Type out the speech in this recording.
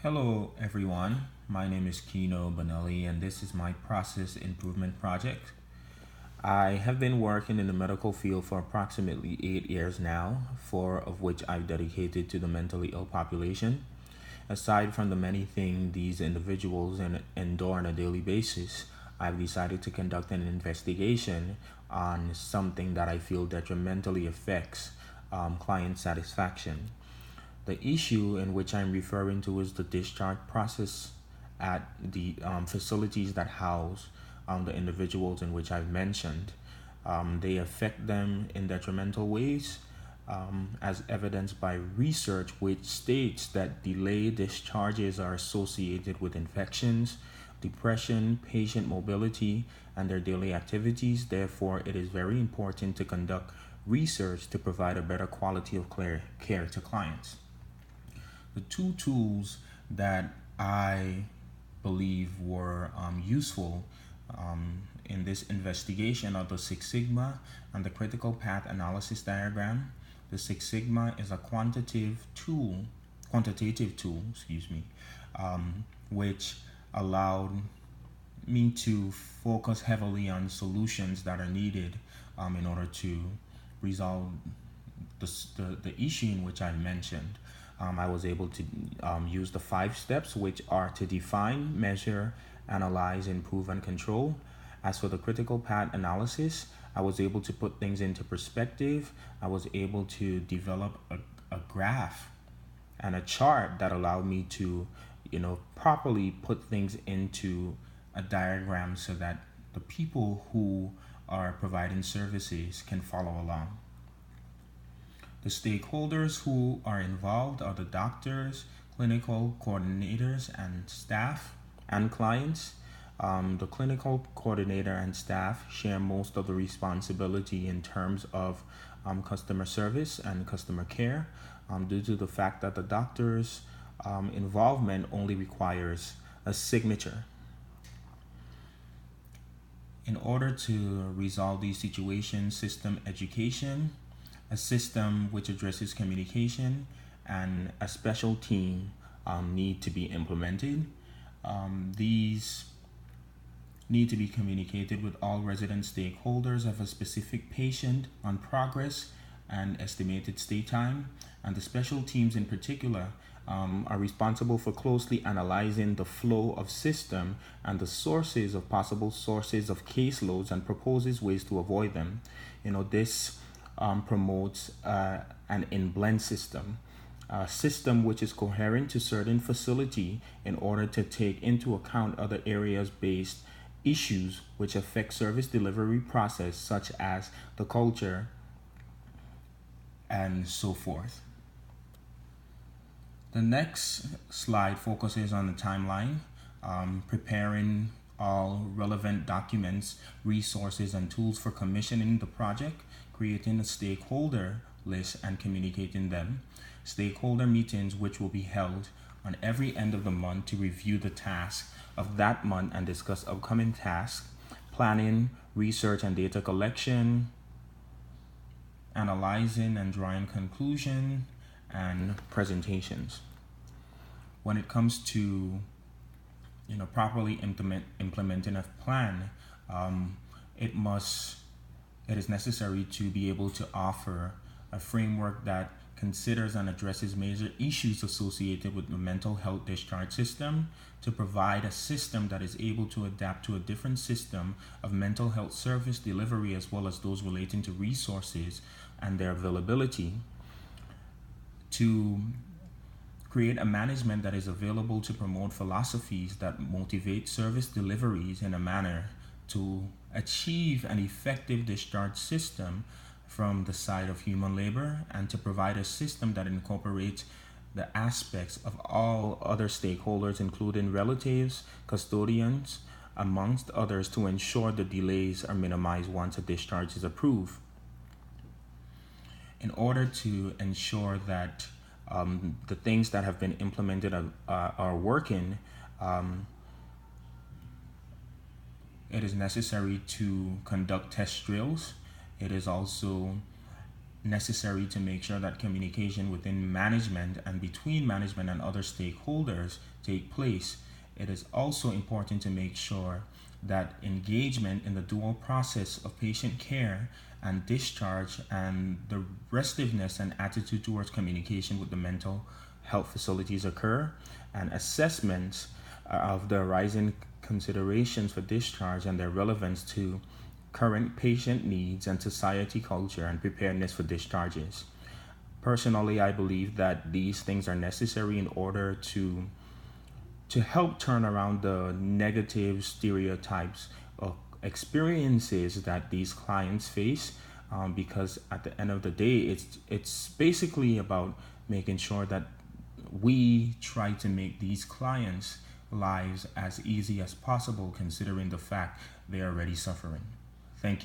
Hello everyone, my name is Kino Bonelli and this is my process improvement project. I have been working in the medical field for approximately 8 years now, 4 of which I've dedicated to the mentally ill population. Aside from the many things these individuals endure on a daily basis, I've decided to conduct an investigation on something that I feel detrimentally affects client satisfaction. The issue in which I'm referring to is the discharge process at the facilities that house the individuals in which I've mentioned. They affect them in detrimental ways, as evidenced by research which states that delayed discharges are associated with infections, depression, patient mobility, and their daily activities. Therefore, it is very important to conduct research to provide a better quality of care to clients. The two tools that I believe were useful in this investigation are the Six Sigma and the critical path analysis diagram. The Six Sigma is a quantitative tool, which allowed me to focus heavily on solutions that are needed in order to resolve the issue in which I mentioned. I was able to use the 5 steps, which are to define, measure, analyze, improve, and control. As for the critical path analysis, I was able to put things into perspective. I was able to develop a graph and a chart that allowed me to, properly put things into a diagram so that the people who are providing services can follow along. The stakeholders who are involved are the doctors, clinical coordinators, and staff, and clients. The clinical coordinator and staff share most of the responsibility in terms of customer service and customer care, due to the fact that the doctor's involvement only requires a signature. In order to resolve these situations, system education, a system which addresses communication, and a special team need to be implemented. These need to be communicated with all resident stakeholders of a specific patient on progress and estimated stay time. And the special teams in particular are responsible for closely analyzing the flow of system and the sources of possible sources of caseloads and proposes ways to avoid them. This promotes an in-blend system, a system which is coherent to certain facility in order to take into account other areas based issues which affect service delivery process, such as the culture and so forth. The next slide focuses on the timeline, preparing all relevant documents, resources, and tools for commissioning the project, creating a stakeholder list and communicating them, stakeholder meetings which will be held on every end of the month to review the tasks of that month and discuss upcoming tasks, planning, research and data collection, analyzing and drawing conclusion, and presentations. When it comes to properly implementing a plan, it is necessary to be able to offer a framework that considers and addresses major issues associated with the mental health discharge system, to provide a system that is able to adapt to a different system of mental health service delivery, as well as those relating to resources and their availability, to create a management that is available to promote philosophies that motivate service deliveries in a manner to achieve an effective discharge system from the side of human labor, and to provide a system that incorporates the aspects of all other stakeholders, including relatives, custodians, amongst others, to ensure the delays are minimized once a discharge is approved. In order to ensure that the things that have been implemented are working, it is necessary to conduct test drills. It is also necessary to make sure that communication within management and between management and other stakeholders take place, it is also important to make sure that engagement in the dual process of patient care and discharge and the restiveness and attitude towards communication with the mental health facilities occur, and assessments of the arising considerations for discharge and their relevance to current patient needs and society culture and preparedness for discharges. Personally, I believe that these things are necessary in order to help turn around the negative stereotypes of experiences that these clients face, because at the end of the day, it's basically about making sure that we try to make these clients lives as easy as possible, considering the fact they are already suffering. Thank you.